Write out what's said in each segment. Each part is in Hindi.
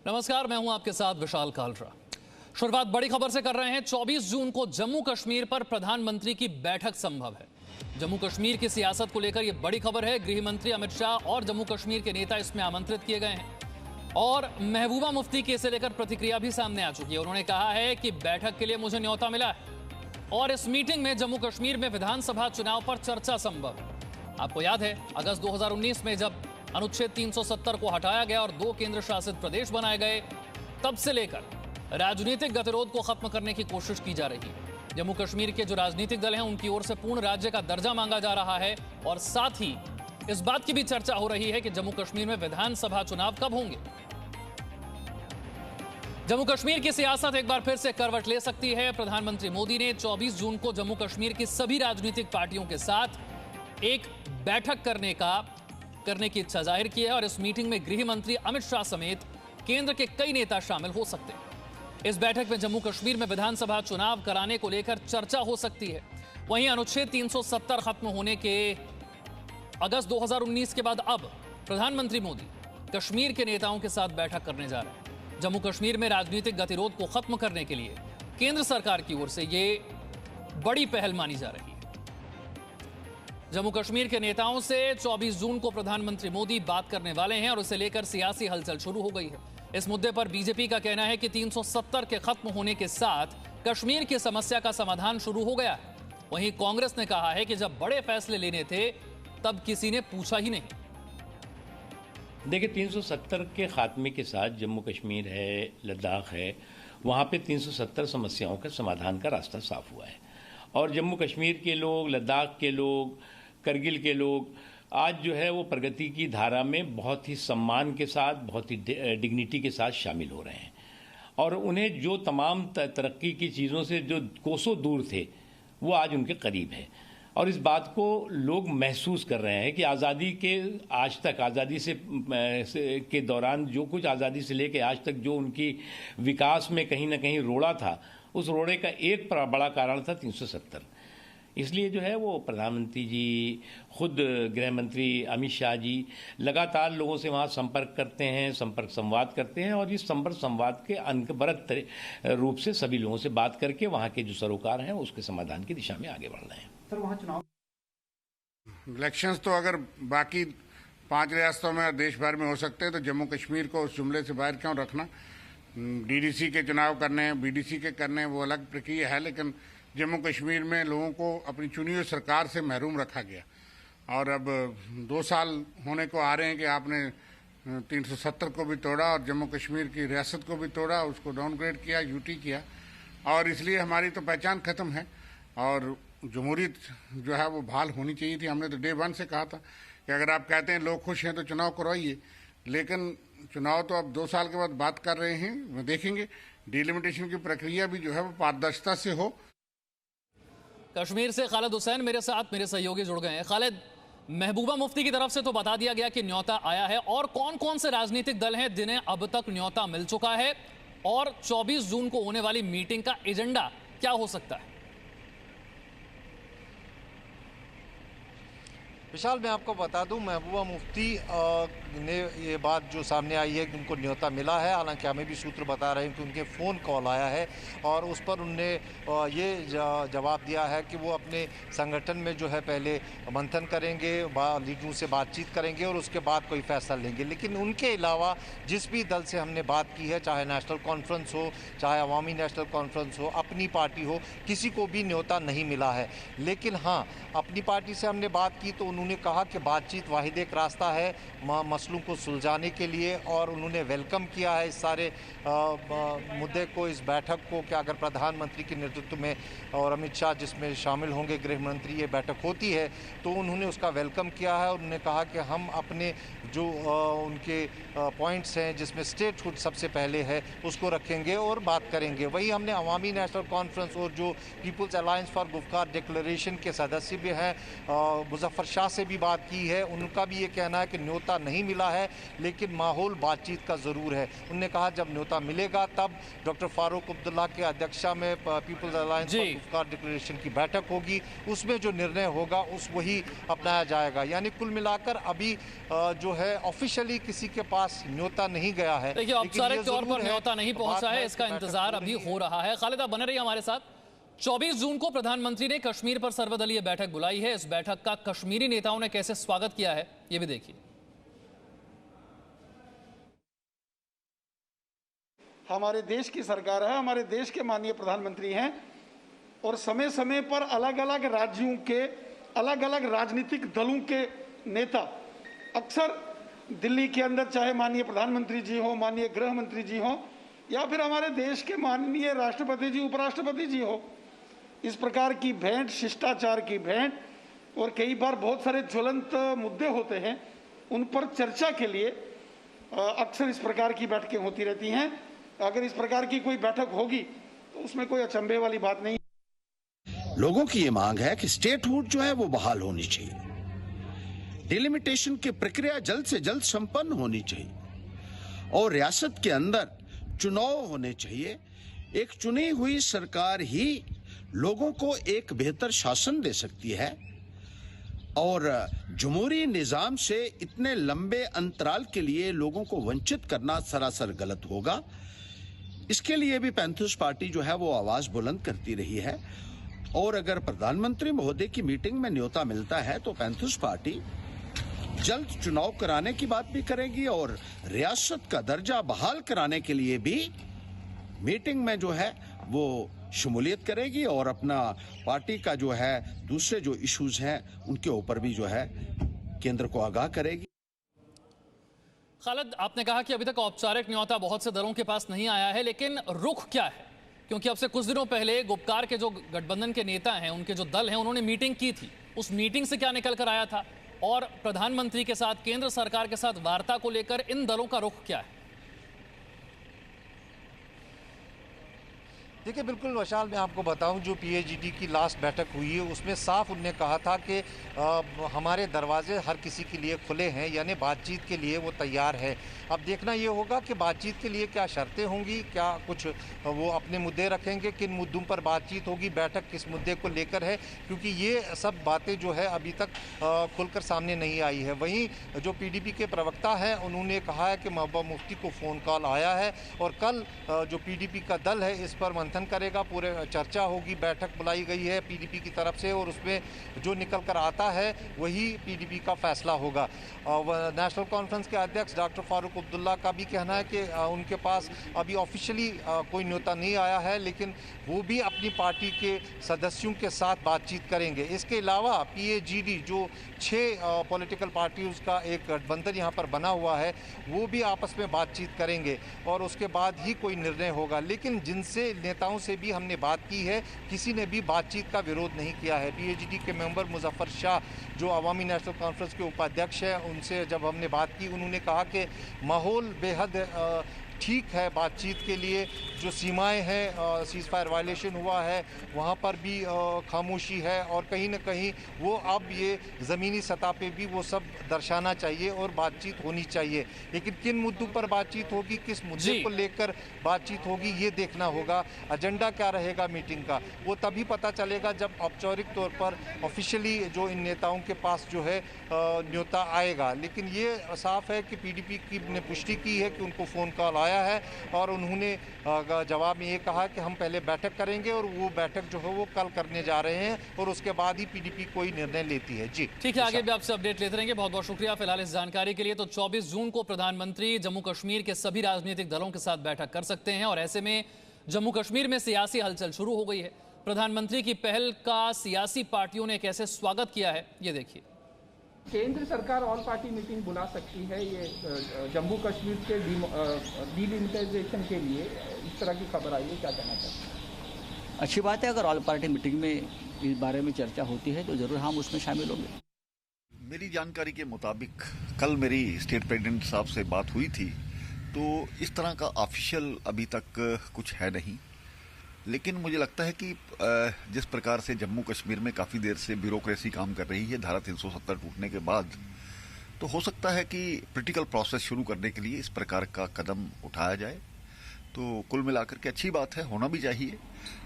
नमस्कार, मैं हूं आपके साथ विशाल कालरा। शुरुआत बड़ी खबर से कर रहे हैं। 24 जून को जम्मू कश्मीर पर प्रधानमंत्री की बैठक संभव है। जम्मू कश्मीर की सियासत को लेकर यह बड़ी खबर है। गृह मंत्री अमित शाह और जम्मू कश्मीर के नेता इसमें आमंत्रित किए गए हैं और महबूबा मुफ्ती की इसे लेकर प्रतिक्रिया भी सामने आ चुकी है। उन्होंने कहा है कि बैठक के लिए मुझे न्योता मिला है और इस मीटिंग में जम्मू कश्मीर में विधानसभा चुनाव पर चर्चा संभव है। आपको याद है, अगस्त 2019 में जब अनुच्छेद 370 को हटाया गया और 2 केंद्र शासित प्रदेश बनाए गए, तब से लेकर राजनीतिक गतिरोध को खत्म करने की कोशिश की जा रही है। जम्मू कश्मीर के जो राजनीतिक दल हैं, उनकी ओर से पूर्ण राज्य का दर्जा मांगा जा रहा है और साथ ही इस बात की भी चर्चा हो रही है कि जम्मू कश्मीर में विधानसभा चुनाव कब होंगे। जम्मू कश्मीर की सियासत एक बार फिर से करवट ले सकती है। प्रधानमंत्री मोदी ने 24 जून को जम्मू कश्मीर की सभी राजनीतिक पार्टियों के साथ एक बैठक करने की इच्छा जाहिर की है और इस मीटिंग में गृह मंत्री अमित शाह समेत केंद्र के कई नेता शामिल हो सकते हैं। इस बैठक में जम्मू कश्मीर में विधानसभा चुनाव कराने को लेकर चर्चा हो सकती है। वहीं अनुच्छेद 370 खत्म होने के अगस्त 2019 के बाद अब प्रधानमंत्री मोदी कश्मीर के नेताओं के साथ बैठक करने जा रहे हैं। जम्मू कश्मीर में राजनीतिक गतिरोध को खत्म करने के लिए केंद्र सरकार की ओर से यह बड़ी पहल मानी जा रही है। जम्मू कश्मीर के नेताओं से 24 जून को प्रधानमंत्री मोदी बात करने वाले हैं और उसे लेकर सियासी हलचल शुरू हो गई है। इस मुद्दे पर बीजेपी का कहना है कि 370 के खत्म होने के साथ कश्मीर की समस्या का समाधान शुरू हो गया है। वहीं कांग्रेस ने कहा है कि जब बड़े फैसले लेने थे तब किसी ने पूछा ही नहीं। देखिए, 370 के खात्मे के साथ जम्मू कश्मीर है, लद्दाख है, वहाँ पे 370 समस्याओं का समाधान का रास्ता साफ हुआ है और जम्मू कश्मीर के लोग, लद्दाख के लोग, करगिल के लोग आज जो है वो प्रगति की धारा में बहुत ही सम्मान के साथ, बहुत ही डिग्निटी के साथ शामिल हो रहे हैं और उन्हें जो तमाम तरक्की की चीज़ों से जो कोसों दूर थे वो आज उनके करीब है और इस बात को लोग महसूस कर रहे हैं कि आज़ादी के आज तक, आज़ादी से के दौरान जो कुछ आज़ादी से लेकर आज तक जो उनकी विकास में कहीं ना कहीं रोड़ा था, उस रोड़े का एक बड़ा कारण था 370। इसलिए जो है वो प्रधानमंत्री जी, खुद गृह मंत्री अमित शाह जी लगातार लोगों से वहाँ संपर्क करते हैं, संपर्क संवाद करते हैं और इस संपर्क संवाद के अनवरत रूप से सभी लोगों से बात करके वहाँ के जो सरोकार हैं उसके समाधान की दिशा में आगे बढ़ रहे हैं। सर, वहाँ चुनाव इलेक्शंस तो अगर बाकी 5 रियासतों में देश भर में हो सकते हैं तो जम्मू कश्मीर को उस जुमले से बाहर क्यों रखना। डीडीसी के चुनाव करने, बीडीसी के करने, वो अलग प्रक्रिया है, लेकिन जम्मू कश्मीर में लोगों को अपनी चुनी हुई सरकार से महरूम रखा गया और अब 2 साल होने को आ रहे हैं कि आपने 370 को भी तोड़ा और जम्मू कश्मीर की रियासत को भी तोड़ा, उसको डाउनग्रेड किया, यूटी किया और इसलिए हमारी तो पहचान खत्म है और जमहूरियत जो है वो बहाल होनी चाहिए थी। हमने तो डे 1 से कहा था कि अगर आप कहते हैं लोग खुश हैं तो चुनाव करवाइए, लेकिन चुनाव तो अब 2 साल के बाद बात कर रहे हैं, देखेंगे डिलिमिटेशन की प्रक्रिया भी जो है वो पारदर्शिता से हो। कश्मीर से खालिद हुसैन मेरे साथ, मेरे सहयोगी जुड़ गए हैं। खालिद, महबूबा मुफ्ती की तरफ से तो बता दिया गया कि न्योता आया है और कौन कौन से राजनीतिक दल हैं जिन्हें अब तक न्योता मिल चुका है और 24 जून को होने वाली मीटिंग का एजेंडा क्या हो सकता है? विशाल, मैं आपको बता दूं, महबूबा मुफ्ती ने ये बात जो सामने आई है कि उनको न्योता मिला है। हालांकि हमें भी सूत्र बता रहे हैं कि उनके फ़ोन कॉल आया है और उस पर उनने ये जवाब दिया है कि वो अपने संगठन में जो है पहले मंथन करेंगे, लीडरों से बातचीत करेंगे और उसके बाद कोई फैसला लेंगे। लेकिन उनके अलावा जिस भी दल से हमने बात की है, चाहे नेशनल कॉन्फ्रेंस हो, चाहे अवामी नेशनल कॉन्फ्रेंस हो, अपनी पार्टी हो, किसी को भी न्योता नहीं मिला है। लेकिन हाँ, अपनी पार्टी से हमने बात की तो उन्होंने कहा कि बातचीत वाहिद एक रास्ता है मसलों को सुलझाने के लिए और उन्होंने वेलकम किया है इस सारे मुद्दे को, इस बैठक को कि अगर प्रधानमंत्री के नेतृत्व में और अमित शाह जिसमें शामिल होंगे गृह मंत्री, ये बैठक होती है तो उन्होंने उसका वेलकम किया है और उन्होंने कहा कि हम अपने जो उनके पॉइंट्स हैं जिसमें स्टेटहुड सबसे पहले है उसको रखेंगे और बात करेंगे। वही हमने अवामी नेशनल कॉन्फ्रेंस और जो peoples Alliance for Gupkar declaration के सदस्य भी हैं मुजफ्फर शाह से भी बात की है, उनका भी ये कहना है कि न्योता नहीं मिला है, लेकिन माहौल बातचीत का ज़रूर है। उन्होंने कहा जब न्योता मिलेगा तब डॉक्टर फारूक अब्दुल्ला के अध्यक्षता में पीपल्स अलायंस फॉर गुफ्तार डिक्लेरेशन की बैठक होगी, उसमें जो निर्णय होगा वही अपनाया जाएगा। यानी कुल मिलाकर अभी जो है ऑफिशियली किसी के पास न्योता नहीं गया है। देखिए, औपचारिक तौर पर न्योता नहीं पहुंचा है, इसका इंतजार अभी हो रहा है। खालिदा बने रही हमारे साथ। 24 जून को प्रधानमंत्री ने कश्मीर पर सर्वदलीय बैठक बुलाई है। इस बैठक का कश्मीरी नेताओं ने कैसे स्वागत किया है, ये भी देखिए। हमारे देश की सरकार है, हमारे देश के माननीय प्रधानमंत्री हैं और समय समय पर अलग अलग राज्यों के अलग अलग राजनीतिक दलों के नेता अक्सर दिल्ली के अंदर, चाहे माननीय प्रधानमंत्री जी हो, माननीय गृह मंत्री जी हो, या फिर हमारे देश के माननीय राष्ट्रपति जी, उपराष्ट्रपति जी हो, इस प्रकार की भेंट, शिष्टाचार की भेंट, और कई बार बहुत सारे ज्वलंत मुद्दे होते हैं, उन पर चर्चा के लिए अक्सर इस प्रकार की बैठकें होती रहती हैं। अगर इस प्रकार की कोई बैठक होगी तो उसमें कोई अचंभे वाली बात नहीं। लोगों की ये मांग है कि स्टेटहुड जो है वो बहाल होनी चाहिए, डिलिमिटेशन की प्रक्रिया जल्द से जल्द संपन्न होनी चाहिए और रियासत के अंदर चुनाव होने चाहिए। एक चुनी हुई सरकार ही लोगों को एक बेहतर शासन दे सकती है और जमहूरी निजाम से इतने लंबे अंतराल के लिए लोगों को वंचित करना सरासर गलत होगा। इसके लिए भी पैंथर्स पार्टी जो है वो आवाज बुलंद करती रही है और अगर प्रधानमंत्री महोदय की मीटिंग में न्योता मिलता है तो पैंथर्स पार्टी जल्द चुनाव कराने की बात भी करेगी और रियासत का दर्जा बहाल कराने के लिए भी मीटिंग में जो है वो शमूलियत करेगी और अपना पार्टी का जो है दूसरे जो इश्यूज हैं उनके ऊपर भी जो है केंद्र को आगाह करेगी। खालिद, आपने कहा कि अभी तक औपचारिक न्योता बहुत से दलों के पास नहीं आया है, लेकिन रुख क्या है? क्योंकि अब से कुछ दिनों पहले गुपकार के जो गठबंधन के नेता हैं, उनके जो दल हैं, उन्होंने मीटिंग की थी। उस मीटिंग से क्या निकल कर आया था और प्रधानमंत्री के साथ, केंद्र सरकार के साथ वार्ता को लेकर इन दलों का रुख क्या है? देखिए, बिल्कुल विशाल, मैं आपको बताऊं, जो पीएजीडी की लास्ट बैठक हुई है उसमें साफ उनने कहा था कि हमारे दरवाजे हर किसी के लिए खुले हैं, यानी बातचीत के लिए वो तैयार है। अब देखना ये होगा कि बातचीत के लिए क्या शर्तें होंगी, क्या कुछ वो अपने मुद्दे रखेंगे, किन मुद्दों पर बातचीत होगी, बैठक किस मुद्दे को लेकर है, क्योंकि ये सब बातें जो है अभी तक खुलकर सामने नहीं आई है। वहीं जो पीडीपी के प्रवक्ता हैं उन्होंने कहा है कि महबूबा मुफ्ती को फ़ोन कॉल आया है और कल जो पीडीपी का दल है इस पर मंथन करेगा, पूरे चर्चा होगी, बैठक बुलाई गई है पीडीपी की तरफ से और उसमें जो निकल कर आता है वही पीडीपी का फैसला होगा। नेशनल कॉन्फ्रेंस के अध्यक्ष डॉक्टर फारूक अब्दुल्ला का भी कहना है कि उनके पास अभी ऑफिशियली कोई न्योता नहीं आया है, लेकिन वो भी अपनी पार्टी के सदस्यों के साथ बातचीत करेंगे। इसके अलावा पीएजीडी जो 6 पॉलिटिकल पार्टीज का एक गठबंधन यहाँ पर बना हुआ है, वो भी आपस में बातचीत करेंगे और उसके बाद ही कोई निर्णय होगा। लेकिन जिनसे नेताओं से भी हमने बात की है, किसी ने भी बातचीत का विरोध नहीं किया है। पीएजीडी के मेंबर मुजफ्फर शाह जो अवामी नेशनल कॉन्फ्रेंस के उपाध्यक्ष हैं, उनसे जब हमने बात की, उन्होंने कहा कि माहौल बेहद ठीक है बातचीत के लिए। जो सीमाएं हैं, सीज़ फायर वायलेशन हुआ है, वहाँ पर भी खामोशी है और कहीं न कहीं वो अब ये ज़मीनी सतह पे भी वो सब दर्शाना चाहिए और बातचीत होनी चाहिए। लेकिन किन मुद्दों पर बातचीत होगी, किस मुद्दे को लेकर बातचीत होगी, ये देखना होगा। एजेंडा क्या रहेगा मीटिंग का, वो तभी पता चलेगा जब औपचारिक तौर पर ऑफिशियली जो इन नेताओं के पास जो है न्योता आएगा। लेकिन ये साफ है कि पीडीपी की ने पुष्टि की है कि उनको फ़ोन कॉल आया है और उन्होंने जवाब में ये कहा कि हम पहले बैठक करेंगे और वो बैठक जो है वो कल करने जा रहे हैं और उसके बाद ही पीडीपी कोई निर्णय लेती है। जी ठीक है, आगे भी आपसे अपडेट लेते रहेंगे। बहुत बहुत शुक्रिया फिलहाल इस जानकारी के लिए। तो 24 जून को प्रधानमंत्री जम्मू कश्मीर के सभी राजनीतिक दलों के साथ बैठक कर सकते हैं और ऐसे में जम्मू कश्मीर में सियासी हलचल शुरू हो गई है। प्रधानमंत्री की पहल का सियासी पार्टियों ने कैसे स्वागत किया है, ये देखिए। केंद्र सरकार ऑल पार्टी मीटिंग बुला सकती है ये जम्मू कश्मीर के डिलिमिटाइजेशन के लिए, इस तरह की खबर आई है, क्या कहना चाहते हैं? अच्छी बात है, अगर ऑल पार्टी मीटिंग में इस बारे में चर्चा होती है तो जरूर हम उसमें शामिल होंगे। मेरी जानकारी के मुताबिक कल मेरी स्टेट प्रेसिडेंट साहब से बात हुई थी, तो इस तरह का ऑफिशियल अभी तक कुछ है नहीं। लेकिन मुझे लगता है कि जिस प्रकार से जम्मू कश्मीर में काफ़ी देर से ब्यूरोक्रेसी काम कर रही है धारा 370 टूटने के बाद, तो हो सकता है कि पॉलिटिकल प्रोसेस शुरू करने के लिए इस प्रकार का कदम उठाया जाए। तो कुल मिलाकर के अच्छी बात है, होना भी चाहिए।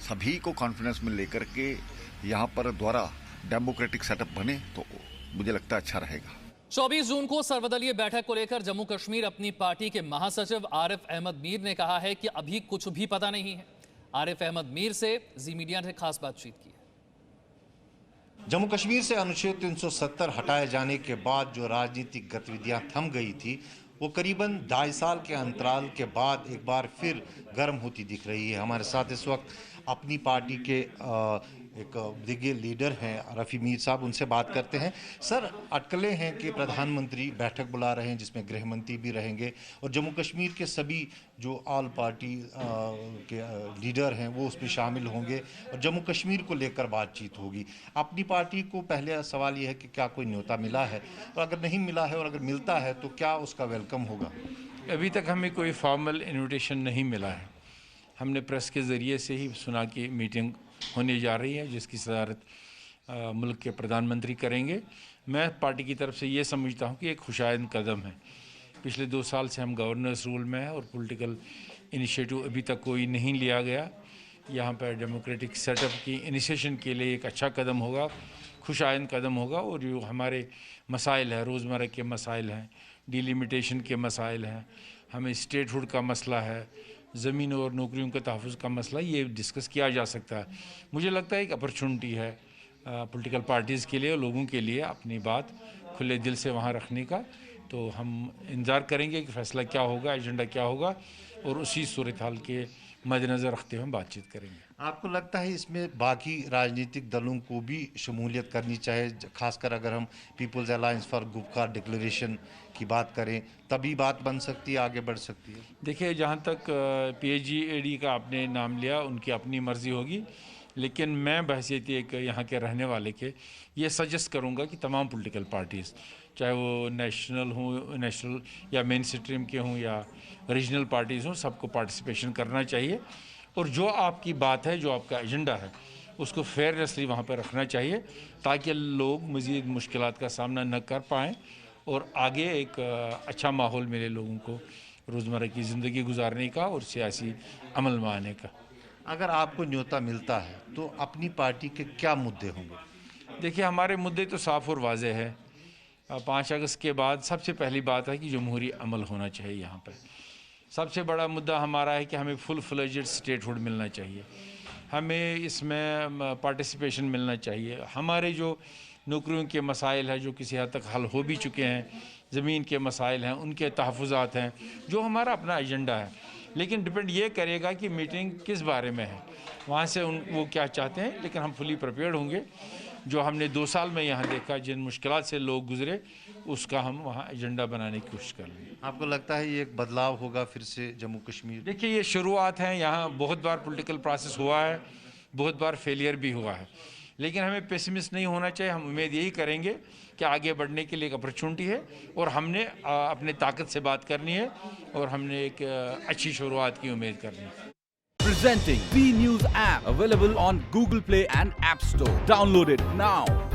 सभी को कॉन्फिडेंस में लेकर के यहाँ पर द्वारा डेमोक्रेटिक सेटअप बने तो मुझे लगता है अच्छा रहेगा। 24 जून को सर्वदलीय बैठक को लेकर जम्मू कश्मीर अपनी पार्टी के महासचिव आरिफ अहमद मीर ने कहा है कि अभी कुछ भी पता नहीं है। आरिफ अहमद मीर से जी मीडिया ने खास बातचीत की। जम्मू कश्मीर से अनुच्छेद 370 हटाए जाने के बाद जो राजनीतिक गतिविधियां थम गई थी, वो करीबन 2.5 साल के अंतराल के बाद एक बार फिर गर्म होती दिख रही है। हमारे साथ इस वक्त अपनी पार्टी के एक दिग्गज लीडर हैं रफ़ी मीर साहब, उनसे बात करते हैं। सर, अटकलें हैं कि प्रधानमंत्री बैठक बुला रहे हैं जिसमें गृह मंत्री भी रहेंगे और जम्मू कश्मीर के सभी जो ऑल पार्टी के लीडर हैं वो उसमें शामिल होंगे और जम्मू कश्मीर को लेकर बातचीत होगी। अपनी पार्टी को पहले सवाल ये है कि क्या कोई न्योता मिला है, और अगर नहीं मिला है और अगर मिलता है तो क्या उसका वेलकम होगा? अभी तक हमें कोई फॉर्मल इन्विटेशन नहीं मिला है। हमने प्रेस के ज़रिए से ही सुना कि मीटिंग होने जा रही है जिसकी सदारत मुल्क के प्रधानमंत्री करेंगे। मैं पार्टी की तरफ से ये समझता हूँ कि एक खुशाइंद कदम है। पिछले 2 साल से हम गवर्नर्स रूल में हैं और पॉलिटिकल इनिशिएटिव अभी तक कोई नहीं लिया गया। यहाँ पर डेमोक्रेटिक सेटअप की इनिशिएशन के लिए एक अच्छा कदम होगा, खुशाइंद कदम होगा। और जो हमारे मसाइल हैं, रोज़मर्रा के मसाइल हैं, डिलिमिटेशन के मसाइल हैं, हमें स्टेटहुड का मसला है, ज़मीन और नौकरियों के तहफ़्फ़ुज़ का मसला, ये डिस्कस किया जा सकता है। मुझे लगता है एक अपॉर्चुनिटी है पॉलिटिकल पार्टीज़ के लिए, लोगों के लिए अपनी बात खुले दिल से वहाँ रखने का। तो हम इंतज़ार करेंगे कि फ़ैसला क्या होगा, एजेंडा क्या होगा, और उसी सूरत हाल के मद्देनज़र रखते हुए हम बातचीत करेंगे। आपको लगता है इसमें बाकी राजनीतिक दलों को भी शमूलियत करनी चाहिए, खासकर अगर हम People's Alliance for Gupkar Declaration की बात करें, तभी बात बन सकती है, आगे बढ़ सकती है? देखिए, जहाँ तक PAGAD का आपने नाम लिया, उनकी अपनी मर्ज़ी होगी, लेकिन मैं बहैसियत एक यहाँ के रहने वाले के ये सजेस्ट करूँगा कि तमाम पॉलिटिकल पार्टीज़, चाहे वो नेशनल या मेन स्ट्रीम के हों या रीजनल पार्टीज़ हों, सबको पार्टिसिपेशन करना चाहिए। और जो आपकी बात है, जो आपका एजेंडा है, उसको फेयरनेसली वहाँ पर रखना चाहिए ताकि लोग मज़ीद मुश्किलात का सामना न कर पाएँ और आगे एक अच्छा माहौल मिले लोगों को रोज़मर्रा की ज़िंदगी गुजारने का और सियासी अमल में आने का। अगर आपको न्योता मिलता है तो अपनी पार्टी के क्या मुद्दे होंगे? देखिए, हमारे मुद्दे तो साफ़ और वाज़े है। 5 अगस्त के बाद सबसे पहली बात है कि जमहूरी अमल होना चाहिए। यहाँ पर सबसे बड़ा मुद्दा हमारा है कि हमें फुल फ्लेजेड स्टेटहुड मिलना चाहिए, हमें इसमें पार्टिसिपेशन मिलना चाहिए। हमारे जो नौकरियों के मसाइल हैं जो किसी हद तक हल हो भी चुके हैं, ज़मीन के मसाइल हैं, उनके तहफ़्फ़ुज़ात हैं, जो हमारा अपना एजेंडा है। लेकिन डिपेंड ये करेगा कि मीटिंग किस बारे में है, वहाँ से वो क्या चाहते हैं। लेकिन हम फुली प्रिपेयर्ड होंगे। जो हमने 2 साल में यहाँ देखा, जिन मुश्किलात से लोग गुजरे, उसका हम वहाँ एजेंडा बनाने की कोशिश कर लेंगे। आपको लगता है ये एक बदलाव होगा फिर से जम्मू कश्मीर? देखिए, ये शुरुआत है। यहाँ बहुत बार पॉलिटिकल प्रोसेस हुआ है, बहुत बार फेलियर भी हुआ है, लेकिन हमें पेसिमिस्ट नहीं होना चाहिए। हम उम्मीद यही करेंगे कि आगे बढ़ने के लिए एक अपॉर्चुनिटी है और हमने अपने ताकत से बात करनी है और हमने एक अच्छी शुरुआत की उम्मीद करनी है। Presenting B News app, available on Google Play and App Store. Download it now.